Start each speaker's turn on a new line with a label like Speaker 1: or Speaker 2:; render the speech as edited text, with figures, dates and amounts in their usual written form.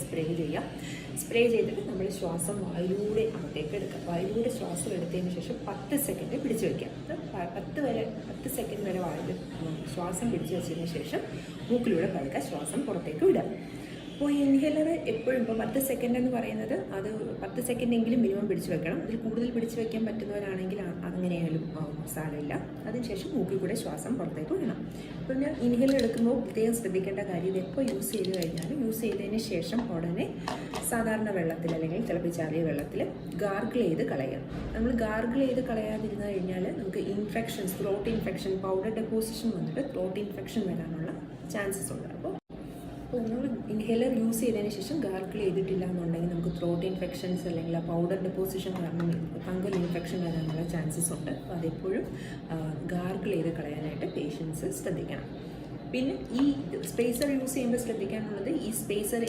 Speaker 1: Spray ചെയ്യുക. Spray ചെയ്തിട്ട് നമ്മൾ ശ്വാസം വായിലൂടെ അകത്തേക്ക് എടുക്കുക. വായിലൂടെ ശ്വാസം എടുത്തതിന് ശേഷം 10 സെക്കൻഡ് പിടിച്ചു വയ്ക്കുക. 10 സെക്കൻഡ് വരെ വായിൽ ശ്വാസം പിടിച്ചു വെച്ചതിന് ശേഷം മൂക്കിലൂടെ പതുക്കെ ശ്വാസം പുറത്തേക്ക് വിടുക. അപ്പോൾ ഇൻഹേലർ എപ്പോഴും ഇപ്പോൾ 10 സെക്കൻഡ് എന്ന് പറയുന്നത് അത് 10 സെക്കൻഡെങ്കിലും മിനിമം പിടിച്ചു വെക്കണം. അതിൽ കൂടുതൽ പിടിച്ചു വയ്ക്കാൻ പറ്റുന്നവരാണെങ്കിൽ അങ്ങനെയായാലും സാരമില്ല. അതിനുശേഷം മൂക്കിൽ കൂടെ ശ്വാസം പുറത്തേക്ക് വിടണം. പിന്നെ ഇൻഹേലർ എടുക്കുമ്പോൾ പ്രത്യേകം ശ്രദ്ധിക്കേണ്ട കാര്യം ഇത് എപ്പോൾ യൂസ് ചെയ്ത് കഴിഞ്ഞാലും യൂസ് ചെയ്തതിന് ശേഷം ഉടനെ സാധാരണ വെള്ളത്തിൽ അല്ലെങ്കിൽ തിളപ്പിച്ചാറിയ വെള്ളത്തിൽ ഗാർഗിൾ ചെയ്ത് കളയണം. നമ്മൾ ഗാർഗിൾ ചെയ്ത് കളയാതിരുന്നു കഴിഞ്ഞാൽ നമുക്ക് infections, throat infection, powder deposition വന്നിട്ട് ത്രോട്ട് ഇൻഫെക്ഷൻ വരാനുള്ള ചാൻസസ് ഉണ്ട്. അപ്പോൾ നമ്മൾ ഇൻഹേലർ യൂസ് ചെയ്തതിന് ശേഷം ഗാർഗിൾ ചെയ്തിട്ടില്ല എന്നുണ്ടെങ്കിൽ നമുക്ക് ത്രോട്ട് ഇൻഫെക്ഷൻസ് അല്ലെങ്കിൽ ആ പൗഡർ ഡെപ്പോസിഷൻ കാരണം ഫംഗൽ ഇൻഫെക്ഷൻ വരാനുള്ള ചാൻസസ് ഉണ്ട്. അപ്പോൾ അതെപ്പോഴും ഗാർഗിൾ ചെയ്ത് കളയാനായിട്ട് പേഷ്യൻസ് ശ്രദ്ധിക്കണം. പിന്നെ ഈ സ്പേസർ യൂസ് ചെയ്യുമ്പോൾ ശ്രദ്ധിക്കാനുള്ളത് ഈ സ്പേസർ